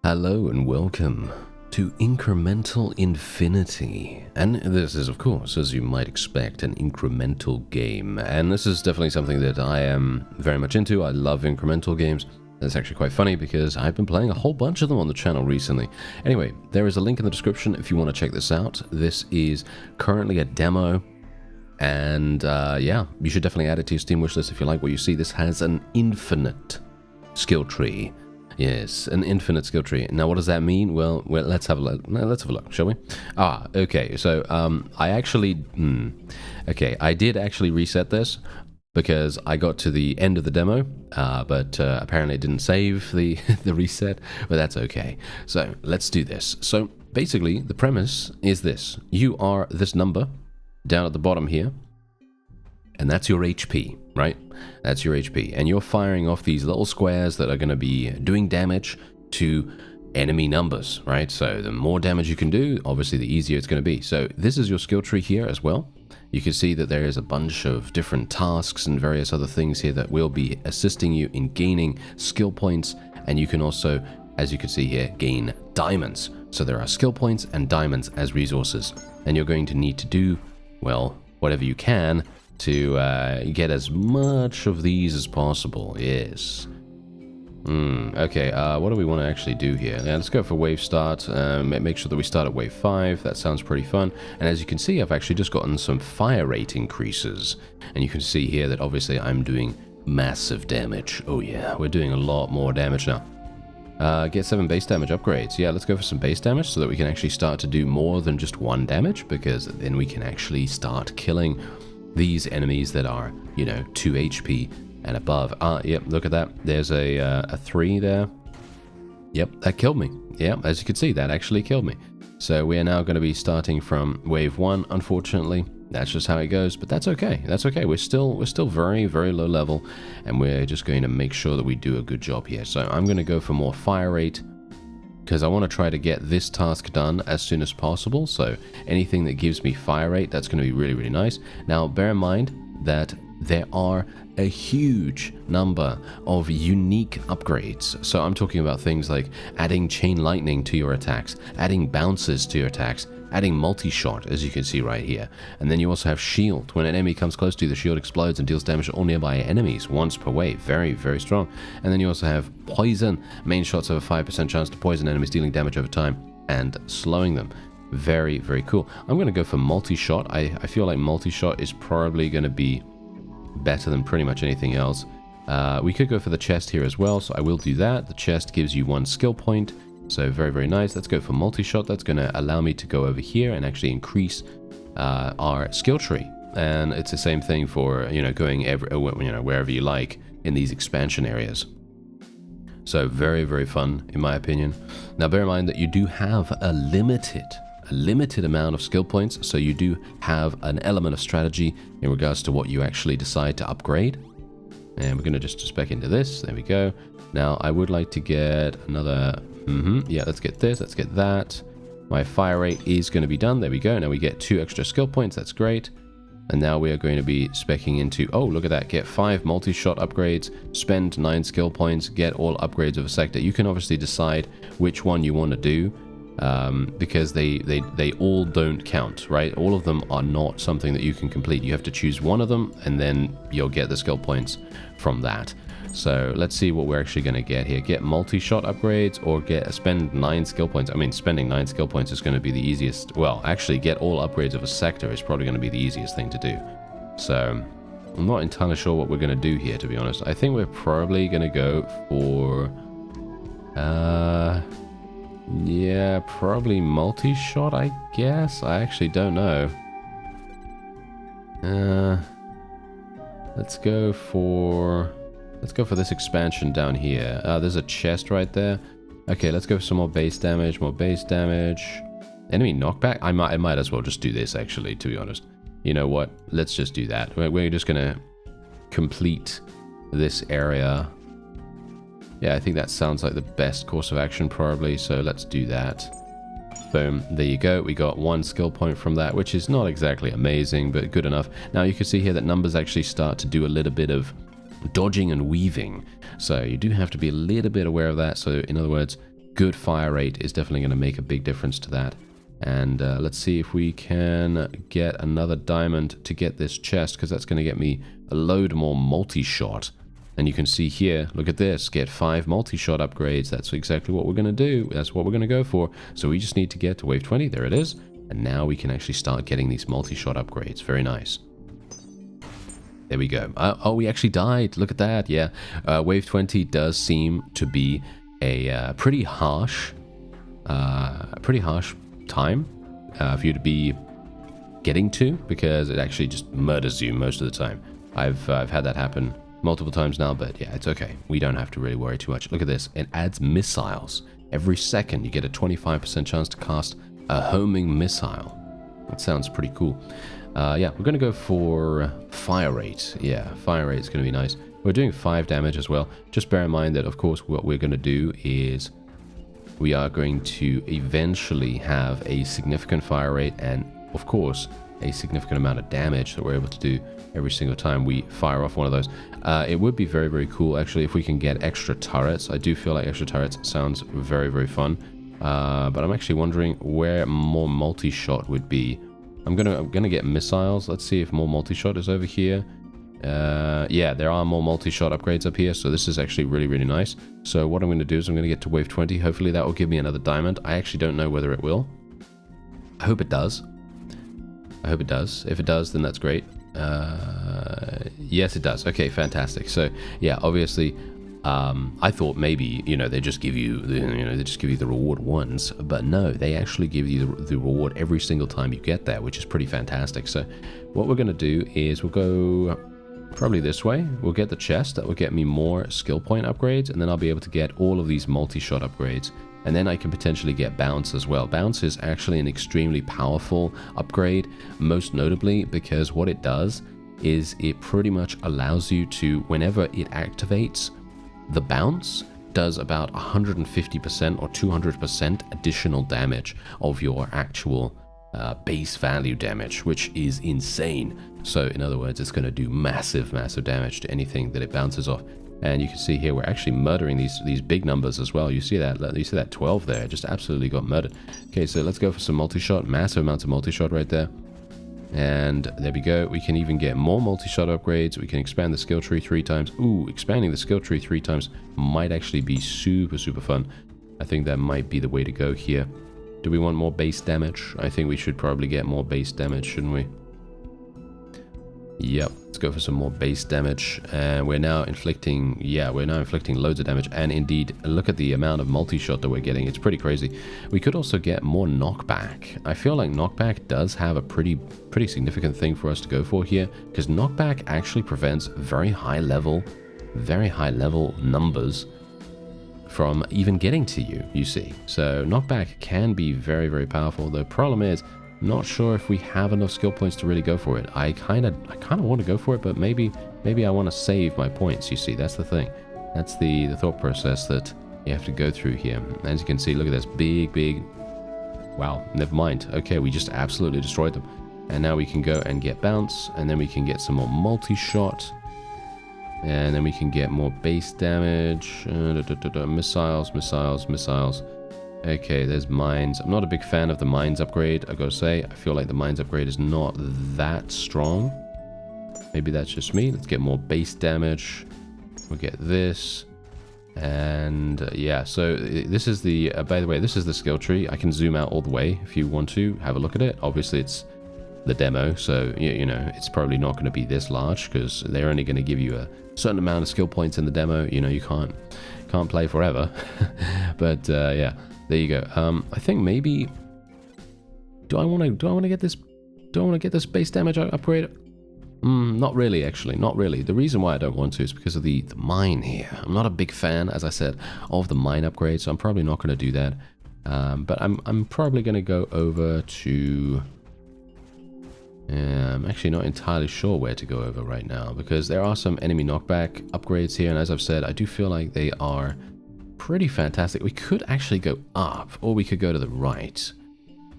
Hello and welcome to Incremental Infinity. And this is, of course, as you might expect, an incremental game. And this is definitely something that I am very much into. I love incremental games. That's actually quite funny because I've been playing a whole bunch of them on the channel recently. Anyway, there is a link in the description if you want to check this out. This is currently a demo. And yeah, you should definitely add it to your Steam wishlist if you like what you see. This has an infinite skill tree. Yes, an infinite skill tree. Now, what does that mean? Well, let's have a look. Let's have a look, shall we? Okay. So, I did actually reset this because I got to the end of the demo, but apparently it didn't save the the reset. But that's okay. So let's do this. So basically, the premise is this: you are this number down at the bottom here, and that's your HP, right? That's your HP. And you're firing off these little squares that are going to be doing damage to enemy numbers, right? So the more damage you can do, obviously the easier it's going to be. So this is your skill tree here as well. You can see that there is a bunch of different tasks and various other things here that will be assisting you in gaining skill points. And you can also, as you can see here, gain diamonds. So there are skill points and diamonds as resources. And you're going to need to do, well, whatever you can to get as much of these as possible. Yes. Okay, what do we want to actually do here? Yeah, let's go for wave start. Make sure that we start at wave 5. That sounds pretty fun. And as you can see, I've actually just gotten some fire rate increases. And you can see here that obviously I'm doing massive damage. Oh yeah, we're doing a lot more damage now. Get 7 base damage upgrades. Yeah, let's go for some base damage so that we can actually start to do more than just 1 damage, because then we can actually start killing these enemies that are, 2 HP and above. Yep, look at that. There's a 3 there. Yep, that killed me. Yep, as you can see, that actually killed me. So we are now going to be starting from wave 1, unfortunately. That's just how it goes, but that's okay. That's okay. We're still very, very low level, and we're just going to make sure that we do a good job here. So I'm going to go for more fire rate, because I want to try to get this task done as soon as possible. So anything that gives me fire rate, that's going to be really, really nice. Now, bear in mind that there are a huge number of unique upgrades. So I'm talking about things like adding chain lightning to your attacks, adding bounces to your attacks, adding multi-shot, as you can see right here. And then you also have shield. When an enemy comes close to you, the shield explodes and deals damage to all nearby enemies once per wave. Very, very strong. And then you also have poison. Main shots have a 5% chance to poison enemies, dealing damage over time and slowing them. Very, very cool. I'm going to go for multi-shot. I feel like multi-shot is probably going to be better than pretty much anything else. We could go for the chest here as well, so I will do that. The chest gives you 1 skill point. So very, very nice. Let's go for multi-shot. That's going to allow me to go over here and actually increase our skill tree. And it's the same thing for, going wherever you like in these expansion areas. So very, very fun, in my opinion. Now, bear in mind that you do have a limited amount of skill points. So you do have an element of strategy in regards to what you actually decide to upgrade. And we're going to just spec into this. There we go. Now, I would like to get another... Yeah, let's get this. Let's get that. My fire rate is going to be done. There we go. Now we get 2 extra skill points. That's great. And now we are going to be specing into... Oh, look at that. Get 5 multi-shot upgrades. Spend 9 skill points. Get all upgrades of a sector. You can obviously decide which one you want to do. Because they all don't count, right? All of them are not something that you can complete. You have to choose one of them, and then you'll get the skill points from that. So let's see what we're actually going to get here. Get multi-shot upgrades or spend 9 skill points. I mean, spending 9 skill points is going to be the easiest. Well, actually, get all upgrades of a sector is probably going to be the easiest thing to do. So I'm not entirely sure what we're going to do here, to be honest. I think we're probably going to go for... yeah, probably multi-shot, I guess. I actually don't know. Let's go for this expansion down here. There's a chest right there. Okay, let's go for some more base damage. Enemy knockback? I might as well just do this, actually, to be honest. You know what? Let's just do that. We're just gonna complete this area. Yeah, I think that sounds like the best course of action, probably. So let's do that. Boom. There you go. We got 1 skill point from that, which is not exactly amazing, but good enough. Now you can see here that numbers actually start to do a little bit of dodging and weaving. So you do have to be a little bit aware of that. So in other words, good fire rate is definitely going to make a big difference to that. And let's see if we can get another diamond to get this chest, because that's going to get me a load more multi-shot. And you can see here, look at this, get 5 multi-shot upgrades. That's exactly what we're going to do. That's what we're going to go for. So we just need to get to wave 20. There it is. And now we can actually start getting these multi-shot upgrades. Very nice. There we go. Oh, we actually died. Look at that. Yeah. Wave 20 does seem to be a pretty harsh time for you to be getting to, because it actually just murders you most of the time. I've had that happen multiple times now, but yeah, it's okay. We don't have to really worry too much. Look at this. It adds missiles. Every second you get a 25% chance to cast a homing missile. That sounds pretty cool. Yeah, we're going to go for fire rate. Yeah, fire rate is going to be nice. We're doing 5 damage as well. Just bear in mind that, of course, what we're going to do is we are going to eventually have a significant fire rate and, of course, a significant amount of damage that we're able to do every single time we fire off one of those. It would be very, very cool, actually, if we can get extra turrets. I do feel like extra turrets sounds very, very fun. But I'm actually wondering where more multi-shot would be. I'm gonna get missiles. Let's see if more multi-shot is over here. Yeah, there are more multi-shot upgrades up here, so this is actually really, really nice. So what I'm going to do is I'm going to get to wave 20. Hopefully that will give me another diamond. I actually don't know whether it will. I hope it does. I hope it does. If it does, then that's great. Yes, it does. Okay, fantastic. So yeah, obviously, I thought maybe, they just give you, the reward once, but no, they actually give you the reward every single time you get there, which is pretty fantastic. So what we're going to do is we'll go probably this way. We'll get the chest that will get me more skill point upgrades, and then I'll be able to get all of these multi-shot upgrades. And then I can potentially get bounce as well. Bounce is actually an extremely powerful upgrade, most notably because what it does is it pretty much allows you to, whenever it activates, the bounce does about 150% or 200% additional damage of your actual base value damage, which is insane. So in other words, it's going to do massive, massive damage to anything that it bounces off. And you can see here, we're actually murdering these big numbers as well. You see that 12 there, just absolutely got murdered. Okay, so let's go for some multi-shot, massive amounts of multi-shot right there. And there we go. We can even get more multi-shot upgrades. We can expand the skill tree 3 times. Ooh, expanding the skill tree 3 times might actually be super, super fun. I think that might be the way to go here. Do we want more base damage? I think we should probably get more base damage, shouldn't we? Yep, let's go for some more base damage. And we're now inflicting loads of damage. And indeed, look at the amount of multi-shot that we're getting. It's pretty crazy. We could also get more knockback. I feel like knockback does have a pretty significant thing for us to go for here, because knockback actually prevents very high level numbers from even getting to you, you see. So knockback can be very, very powerful. The problem is, not sure if we have enough skill points to really go for it. I kind of want to go for it, but maybe I want to save my points, you see. That's the thing. That's the thought process that you have to go through here. As you can see, look at this big... Wow, never mind. Okay, we just absolutely destroyed them. And now we can go and get bounce, and then we can get some more multi-shot. And then we can get more base damage. Missiles. Okay, there's mines. I'm not a big fan of the mines upgrade, I gotta say. I feel like the mines upgrade is not that strong. Maybe that's just me. Let's get more base damage. We'll get this. And yeah, so this is the, by the way, this is the skill tree. I can zoom out all the way if you want to have a look at it. Obviously, it's the demo, so it's probably not going to be this large because they're only going to give you a certain amount of skill points in the demo. You can't play forever. But yeah. There you go. I think maybe. Do I want to get this? Do I want to get this base damage upgrade? Not really, actually. Not really. The reason why I don't want to is because of the mine here. I'm not a big fan, as I said, of the mine upgrade, so I'm probably not going to do that. But I'm probably going to go over to. I'm actually not entirely sure where to go over right now because there are some enemy knockback upgrades here, and as I've said, I do feel like they are pretty fantastic. We could actually go up, or we could go to the right.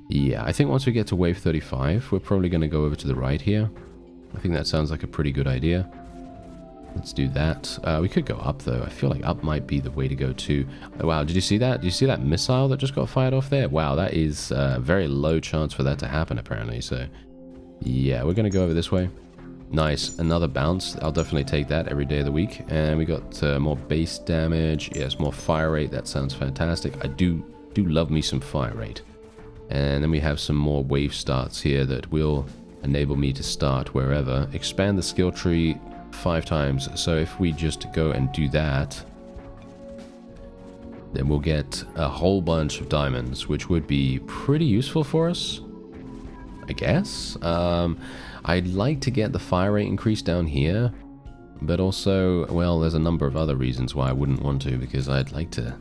Yeah, I think once we get to wave 35, we're probably going to go over to the right here. I think that sounds like a pretty good idea. Let's do that. We could go up, though. I feel like up might be the way to go, too. Oh, wow, did you see that? Did you see that missile that just got fired off there? Wow, that is a very low chance for that to happen, apparently. So, yeah, we're going to go over this way. Nice. Another bounce. I'll definitely take that every day of the week. And we got more base damage. Yes, more fire rate. That sounds fantastic. I do love me some fire rate. And then we have some more wave starts here that will enable me to start wherever. Expand the skill tree 5 times. So if we just go and do that, then we'll get a whole bunch of diamonds, which would be pretty useful for us, I guess. I'd like to get the fire rate increase down here, but also, well, there's a number of other reasons why I wouldn't want to, because I'd like to...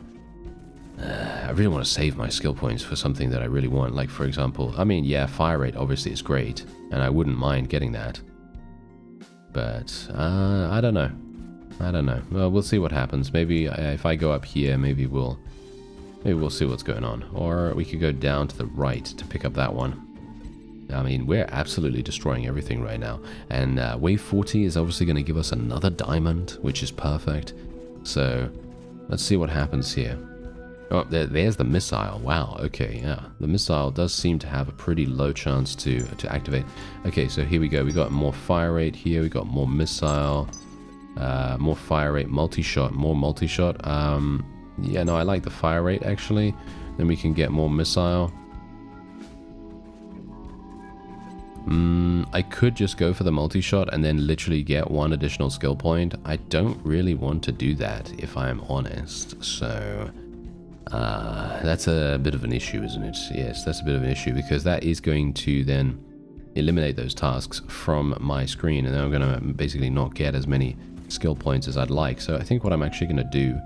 I really want to save my skill points for something that I really want. Like, for example, I mean, yeah, fire rate obviously is great, and I wouldn't mind getting that. But, I don't know. I don't know. Well, we'll see what happens. Maybe if I go up here, maybe we'll see what's going on. Or we could go down to the right to pick up that one. I mean, we're absolutely destroying everything right now. And wave 40 is obviously going to give us another diamond, which is perfect. So, let's see what happens here. Oh, there's the missile. Wow, okay, yeah. The missile does seem to have a pretty low chance to activate. Okay, so here we go. We got more fire rate here. We got more missile. More fire rate, multi-shot, more multi-shot. Yeah, no, I like the fire rate, actually. Then we can get more missile. I could just go for the multi-shot and then literally get 1 additional skill point. I don't really want to do that, if I'm honest. So... that's a bit of an issue, isn't it? Yes, that's a bit of an issue, because that is going to then eliminate those tasks from my screen, and then I'm going to basically not get as many skill points as I'd like. So I think what I'm actually going to do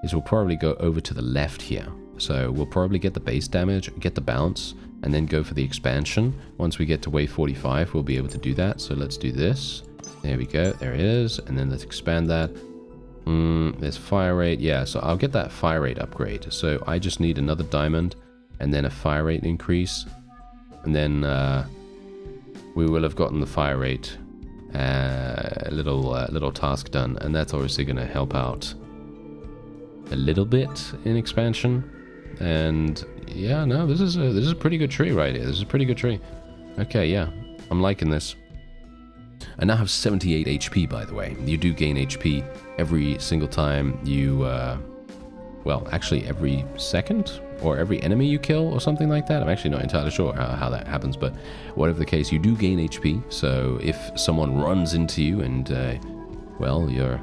is we'll probably go over to the left here. So we'll probably get the base damage, get the bounce, and then go for the expansion. Once we get to wave 45, we'll be able to do that. So let's do this. There we go. There it is. And then let's expand that. There's fire rate. Yeah, so I'll get that fire rate upgrade. So I just need another diamond and then a fire rate increase. And then we will have gotten the fire rate little task done. And that's obviously going to help out a little bit in expansion. And yeah, no, this is a pretty good tree right here. This is a pretty good tree. Okay, yeah, I'm liking this. I now have 78 HP, by the way. You do gain HP every single time you, well, actually every second or every enemy you kill or something like that. I'm actually not entirely sure how that happens, but whatever the case, you do gain HP. So if someone runs into you and, well, you're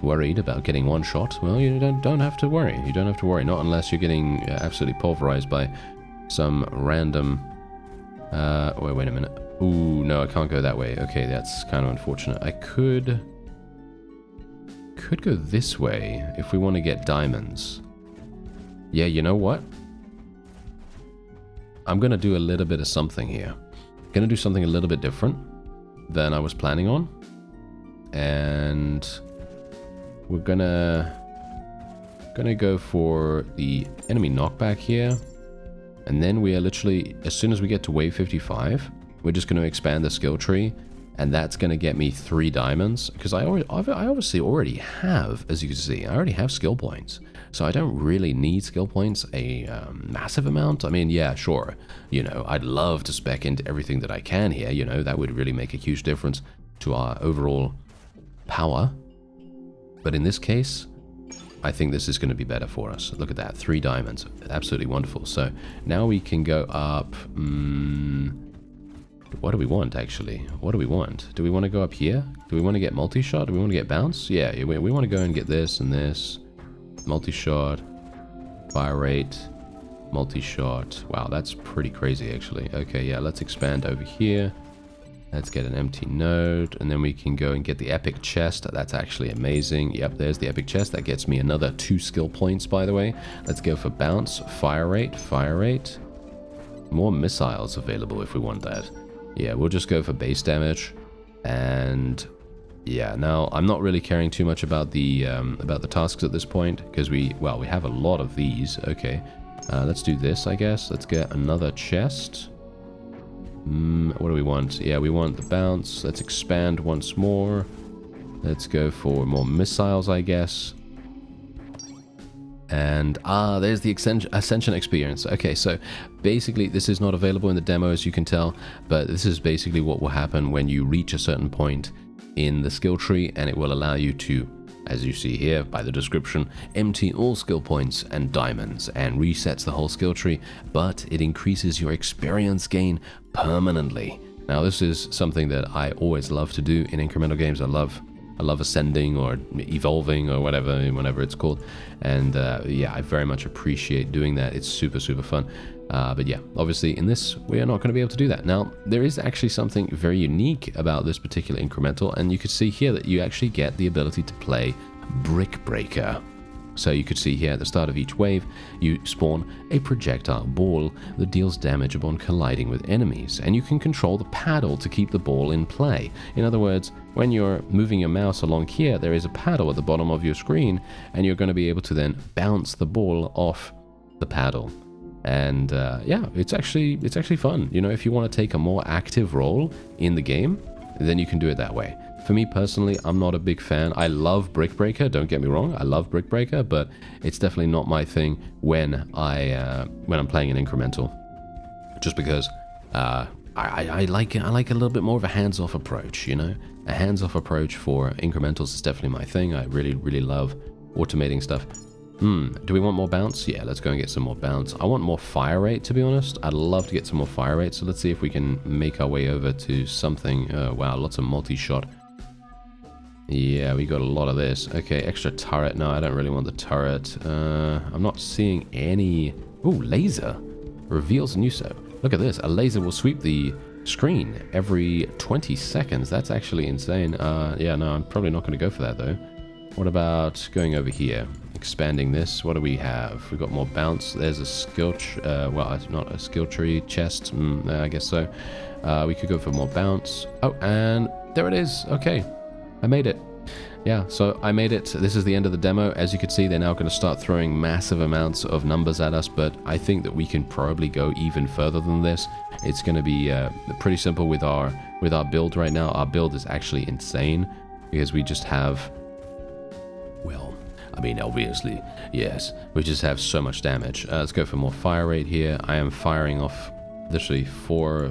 worried about getting one shot, well, you don't have to worry. You don't have to worry, not unless you're getting absolutely pulverized by some random... wait a minute. Ooh, no, I can't go that way. Okay, that's kind of unfortunate. I could go this way if we want to get diamonds. Yeah, you know what? I'm going to do a little bit of something here. I'm going to do something a little bit different than I was planning on. And we're gonna go for the enemy knockback here. And then we are literally, as soon as we get to wave 55, we're just going to expand the skill tree, and that's going to get me 3 diamonds, because I obviously already have, as you can see, I already have skill points. So I don't really need skill points a massive amount. I mean, yeah, sure, you know, I'd love to spec into everything that I can here, you know, that would really make a huge difference to our overall power. But in this case, I think this is going to be better for us. Look at that, 3 diamonds, absolutely wonderful. So now we can go up... what do we want, actually? What do we want? Do we want to go up here? Do we want to get multi-shot? Do we want to get bounce? Yeah, we want to go and get this and this. Multi-shot, fire rate, multi-shot. Wow, that's pretty crazy, actually. Okay, yeah, let's expand over here. Let's get an empty node, and then we can go and get the epic chest. That's actually amazing. Yep, there's the epic chest. That gets me another 2 skill points, by the way. Let's go for bounce, fire rate, fire rate. More missiles available if we want that. Yeah, we'll just go for base damage. And yeah, now I'm not really caring too much about the tasks at this point, because we have a lot of these. Okay, let's do this, I guess. Let's get another chest. What do we want? Yeah, we want the bounce. Let's expand once more. Let's go for more missiles, I guess. And there's the Ascension experience. Okay, so basically this is not available in the demo, as you can tell, but this is basically what will happen when you reach a certain point in the skill tree, and it will allow you to, as you see here by the description, empty all skill points and diamonds and resets the whole skill tree, but it increases your experience gain permanently. Now this is something that I always love to do in incremental games. I love ascending or evolving or whatever it's called, and yeah, I very much appreciate doing that. It's super fun. But yeah, obviously in this we are not going to be able to do that. Now there is actually something very unique about this particular incremental, and you could see here that you actually get the ability to play Brick Breaker. So you could see here at the start of each wave, you spawn a projectile ball that deals damage upon colliding with enemies, and you can control the paddle to keep the ball in play. In other words, when you're moving your mouse along here, there is a paddle at the bottom of your screen, and you're going to be able to then bounce the ball off the paddle. And yeah, it's actually fun. You know, if you want to take a more active role in the game, then you can do it that way. For me personally, I'm not a big fan. I love Brick Breaker, don't get me wrong. I love Brick Breaker, but it's definitely not my thing when I'm playing an incremental. Just because I like a little bit more of a hands-off approach, you know? A hands-off approach for incrementals is definitely my thing. I really love automating stuff. Do we want more bounce? Yeah, let's go and get some more bounce. I want more fire rate, to be honest. I'd love to get some more fire rate, so let's see if we can make our way over to something. Wow, lots of multi-shot. Yeah, we got a lot of this. Okay, extra turret. No, I don't really want the turret. I'm not seeing any... Ooh, laser. Reveals new so. Look at this. A laser will sweep the screen every 20 seconds. That's actually insane. Yeah, no, I'm probably not going to go for that, though. What about going over here? Expanding this. What do we have? We've got more bounce. There's a skill... well, it's not a skill tree. Chest. I guess so. We could go for more bounce. Oh, and there it is. Okay. I made it. Yeah, so I made it. This is the end of the demo. As you can see, they're now going to start throwing massive amounts of numbers at us, but I think that we can probably go even further than this. It's going to be pretty simple with our build right now. Our build is actually insane because we just have... Well, I mean, obviously, yes. We just have so much damage. Let's go for more fire rate here. I am firing off literally four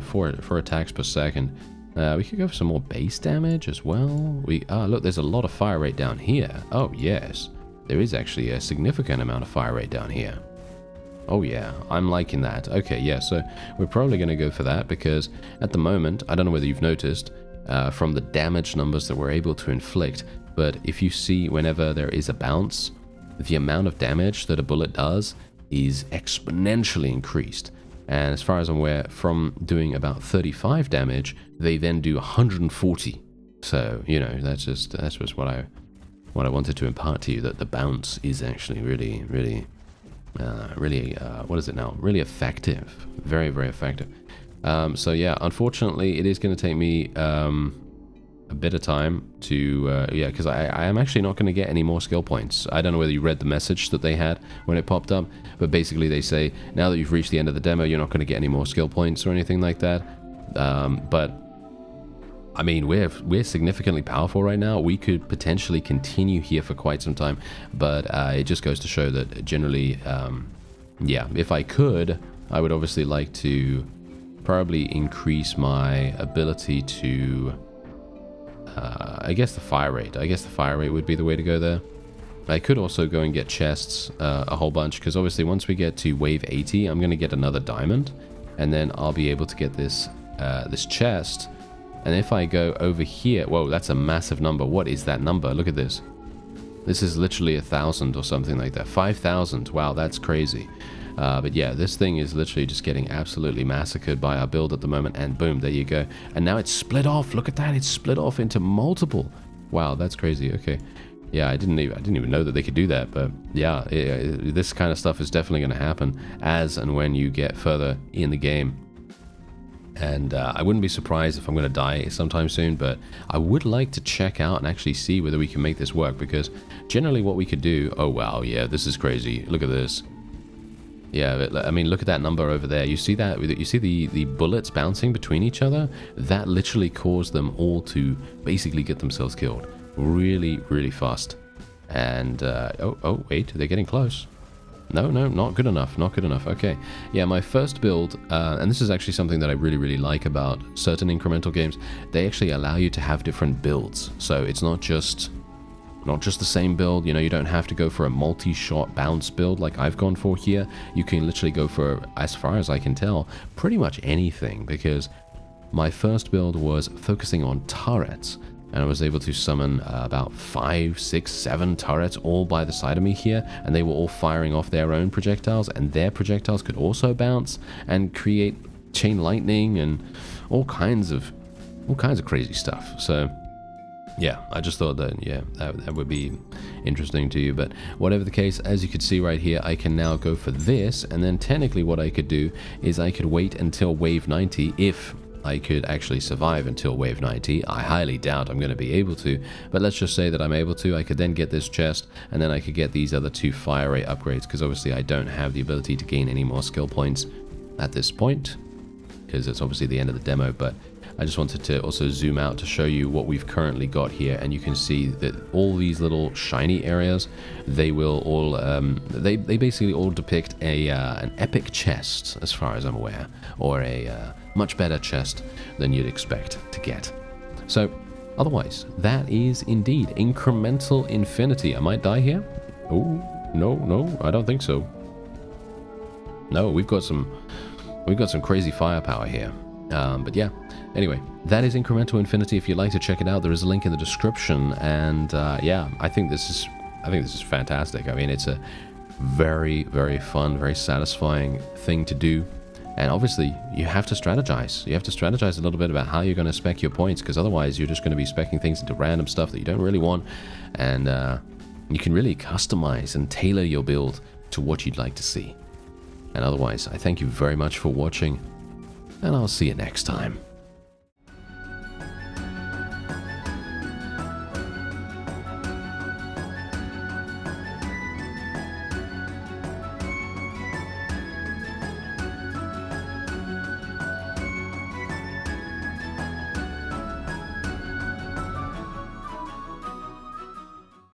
attacks per second. We could go for some more base damage as well. Look, there's a lot of fire rate down here. Oh, yes. There is actually a significant amount of fire rate down here. Oh, yeah. I'm liking that. Okay, yeah, so we're probably going to go for that because at the moment, I don't know whether you've noticed from the damage numbers that we're able to inflict, but if you see whenever there is a bounce, the amount of damage that a bullet does is exponentially increased. And as far as I'm aware, from doing about 35 damage, they then do 140. So, you know, that's just what I wanted to impart to you, that the bounce is actually really what is it now? Really effective. Very effective. So yeah, unfortunately, it is going to take me a bit of time to yeah, because I am actually not going to get any more skill points. I don't know whether you read the message that they had when it popped up, but basically they say now that you've reached the end of the demo, you're not going to get any more skill points or anything like that. But I mean, we're significantly powerful right now. We could potentially continue here for quite some time, but it just goes to show that generally, yeah, if I could, I would obviously like to probably increase my ability to I guess the fire rate. I guess the fire rate would be the way to go there. I could also go and get chests a whole bunch, because obviously once we get to wave 80, I'm going to get another diamond, and then I'll be able to get this this chest. And if I go over here, whoa, that's a massive number. What is that number? Look at this. This is literally 1,000 or something like that. 5,000. Wow, that's crazy. But yeah, this thing is literally just getting absolutely massacred by our build at the moment, and boom, there you go. And now it's split off. Look at that. It's split off into multiple. Wow, that's crazy. Okay. Yeah, I didn't even know that they could do that, but yeah, this kind of stuff is definitely going to happen as and when you get further in the game. And I wouldn't be surprised if I'm going to die sometime soon, but I would like to check out and actually see whether we can make this work, because generally what we could do... Oh, wow, yeah, this is crazy. Look at this. Yeah, I mean, look at that number over there. You see that? You see the bullets bouncing between each other? That literally caused them all to basically get themselves killed. really, really fast. And, oh, wait, they're getting close. No, not good enough, not good enough. Okay, yeah, my first build, and this is actually something that I really, really like about certain incremental games, they actually allow you to have different builds. So it's not just the same build, you know, you don't have to go for a multi-shot bounce build like I've gone for here. You can literally go for, as far as I can tell, pretty much anything, because my first build was focusing on turrets, and I was able to summon about 5, 6, 7 turrets all by the side of me here, and they were all firing off their own projectiles, and their projectiles could also bounce and create chain lightning and all kinds of crazy stuff. So yeah, I just thought that, yeah, that would be interesting to you. But whatever the case, as you can see right here, I can now go for this, and then technically what I could do is I could wait until wave 90 if I could actually survive until wave 90. I highly doubt I'm going to be able to, but let's just say that I'm able to. I could then get this chest, and then I could get these other 2 fire rate upgrades, because obviously I don't have the ability to gain any more skill points at this point, because it's obviously the end of the demo. But I just wanted to also zoom out to show you what we've currently got here, and you can see that all these little shiny areas, they will all they basically all depict an epic chest, as far as I'm aware, or a much better chest than you'd expect to get. So otherwise, that is indeed Incremental Infinity. I might die here. Oh, no, I don't think so. No, we've got some crazy firepower here. But yeah, anyway, that is Incremental Infinity. If you'd like to check it out, there is a link in the description. And yeah, I think this is fantastic. I mean, it's a very, very fun, very satisfying thing to do. And obviously, you have to strategize. You have to strategize a little bit about how you're going to spec your points, because otherwise you're just going to be speccing things into random stuff that you don't really want. And you can really customize and tailor your build to what you'd like to see. And otherwise, I thank you very much for watching, and I'll see you next time.